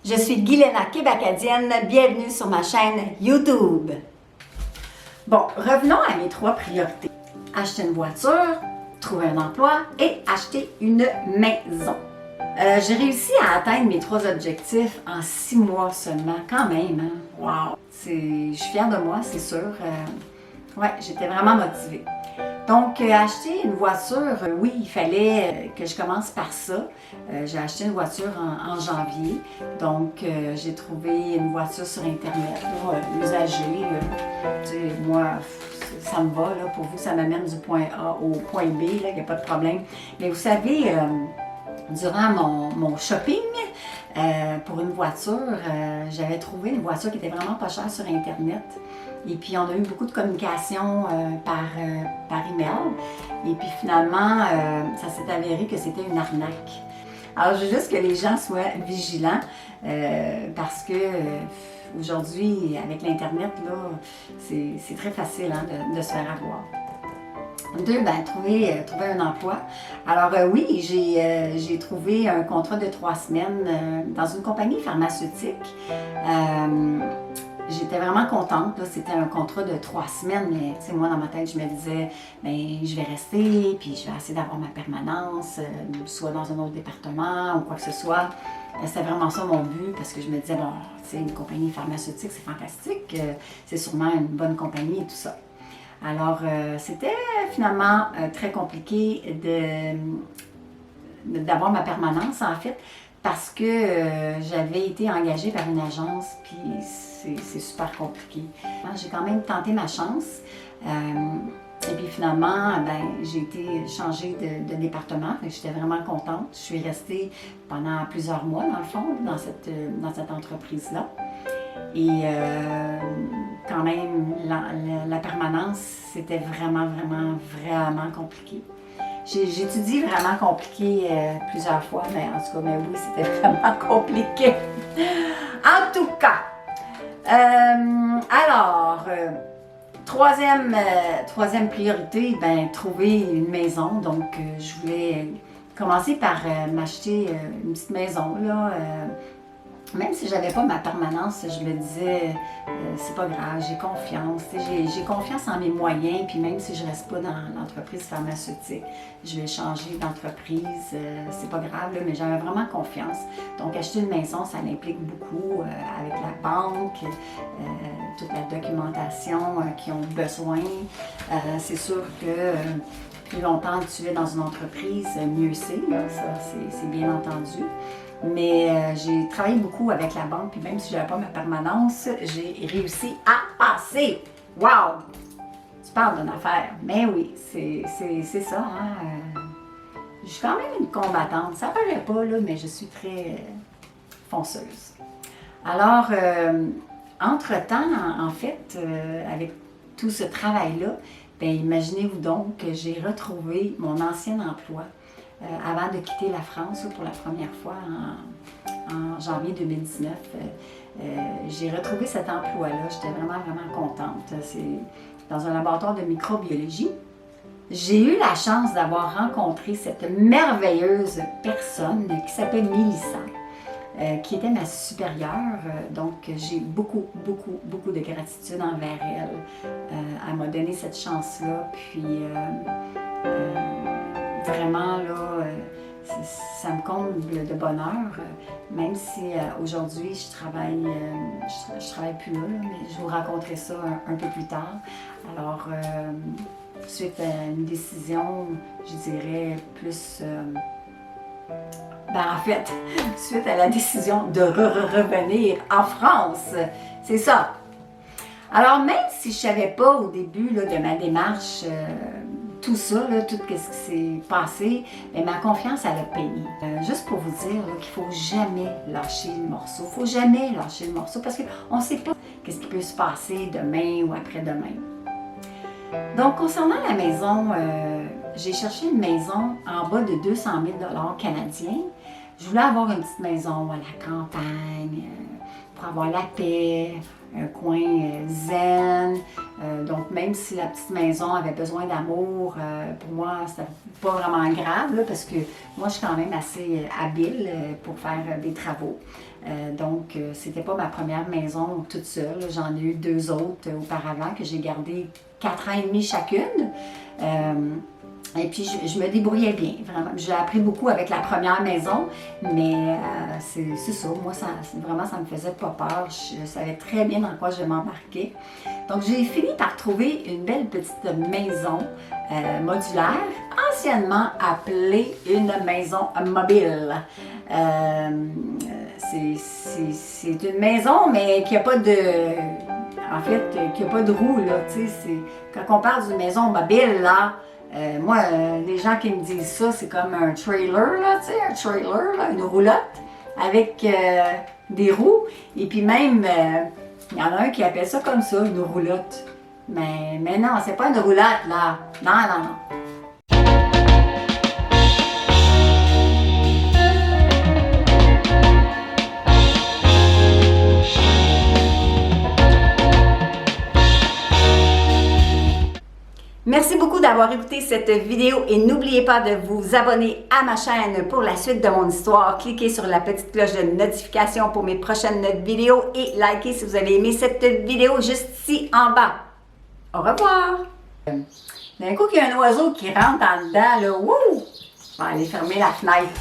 Je suis Guylaine Québacadienne, bienvenue sur ma chaîne YouTube. Bon, revenons à mes 3 priorités. Acheter une voiture, trouver un emploi et acheter une maison. J'ai réussi à atteindre mes 3 objectifs en 6 mois seulement, quand même. Hein? Wow! Je suis fière de moi, c'est sûr. Ouais, j'étais vraiment motivée. Donc, acheter une voiture, oui, il fallait que je commence par ça. J'ai acheté une voiture en janvier. Donc, j'ai trouvé une voiture sur Internet, usagée. Tu sais, moi, ça me va, là, pour vous, ça m'amène du point A au point B, il n'y a pas de problème. Mais vous savez, durant mon shopping pour une voiture, j'avais trouvé une voiture qui était vraiment pas chère sur Internet. Et puis, on a eu beaucoup de communication par email. Et puis, finalement, ça s'est avéré que c'était une arnaque. Alors, je veux juste que les gens soient vigilants parce que aujourd'hui, avec l'Internet, là, c'est très facile hein, de se faire avoir. 2, ben, trouver un emploi. Alors oui, j'ai trouvé un contrat de 3 semaines dans une compagnie pharmaceutique. J'étais vraiment contente. C'était un contrat de 3 semaines, mais moi, dans ma tête, je me disais, ben, je vais rester, puis je vais essayer d'avoir ma permanence, soit dans un autre département ou quoi que ce soit. C'était vraiment ça mon but, parce que je me disais, bon, une compagnie pharmaceutique, c'est fantastique, c'est sûrement une bonne compagnie et tout ça. Alors, c'était finalement très compliqué d'avoir ma permanence, en fait, parce que j'avais été engagée par une agence, puis c'est super compliqué. J'ai quand même tenté ma chance, et puis finalement, ben, j'ai été changée de département, j'étais vraiment contente. Je suis restée pendant plusieurs mois, dans le fond, dans cette entreprise-là. Et quand même, la permanence, c'était vraiment compliqué. J'étudie vraiment compliqué plusieurs fois, mais en tout cas, mais oui, c'était vraiment compliqué. En tout cas, alors, troisième priorité, ben, trouver une maison. Donc, je voulais commencer par m'acheter une petite maison, là. Même si je n'avais pas ma permanence, je me disais, c'est pas grave, j'ai confiance. J'ai confiance en mes moyens, puis même si je ne reste pas dans l'entreprise pharmaceutique, je vais changer d'entreprise, c'est pas grave, là, mais j'avais vraiment confiance. Donc, acheter une maison, ça implique beaucoup avec la banque, toute la documentation qu'ils ont besoin. C'est sûr que plus longtemps tu es dans une entreprise, mieux c'est, ça c'est bien entendu. Mais j'ai travaillé beaucoup avec la banque, puis même si je n'avais pas ma permanence, j'ai réussi à passer. Wow! Tu parles d'une affaire. Mais oui, c'est ça. Hein? Je suis quand même une combattante. Ça paraît pas, là, mais je suis très fonceuse. Alors, entre-temps, en fait, avec tout ce travail-là, bien, imaginez-vous donc que j'ai retrouvé mon ancien emploi. Avant de quitter la France pour la première fois en janvier 2019. J'ai retrouvé cet emploi-là. J'étais vraiment contente. C'est dans un laboratoire de microbiologie. J'ai eu la chance d'avoir rencontré cette merveilleuse personne qui s'appelle Mélissa, qui était ma supérieure. Donc, j'ai beaucoup de gratitude envers elle. Elle m'a donné cette chance-là. Puis, vraiment, là, ça me comble de bonheur, même si aujourd'hui, je travaille plus là, mais je vous raconterai ça un peu plus tard. Alors, suite à une décision, je dirais plus... ben, en fait, suite à la décision de revenir en France, c'est ça. Alors, même si je ne savais pas au début là, de ma démarche, tout ça, là, tout ce qui s'est passé, mais ma confiance, elle a payé. Juste pour vous dire qu'il ne faut jamais lâcher le morceau. Il ne faut jamais lâcher le morceau parce qu'on ne sait pas ce qui peut se passer demain ou après-demain. Donc, concernant la maison, j'ai cherché une maison en bas de 200 000 $ canadiens. Je voulais avoir une petite maison à la campagne, pour avoir la paix, un coin zen. Donc, même si la petite maison avait besoin d'amour, pour moi, c'était pas vraiment grave, là, parce que moi, je suis quand même assez habile pour faire des travaux. Donc, c'était pas ma première maison toute seule. J'en ai eu 2 autres auparavant que j'ai gardées 4 ans et demi chacune. Et puis, je me débrouillais bien, vraiment. J'ai appris beaucoup avec la première maison, mais c'est ça. Moi, ça me faisait pas peur. Je savais très bien dans quoi je m'embarquais. Donc, j'ai fini par trouver une belle petite maison modulaire, anciennement appelée une maison mobile. C'est une maison, mais qui n'a pas de... En fait, qui n'a pas de roue, là. Quand on parle d'une maison mobile, là, moi, les gens qui me disent ça, c'est comme un trailer, là, tu sais, un trailer, là, une roulotte avec des roues. Et puis même, il y en a un qui appelle ça comme ça, une roulotte. Mais non, c'est pas une roulotte, là. Non, non, non. Merci beaucoup d'avoir écouté cette vidéo et n'oubliez pas de vous abonner à ma chaîne pour la suite de mon histoire. Cliquez sur la petite cloche de notification pour mes prochaines vidéos et likez si vous avez aimé cette vidéo juste ici en bas. Au revoir! D'un coup, il y a un oiseau qui rentre en dedans, là, wouh! Je vais aller fermer la fenêtre.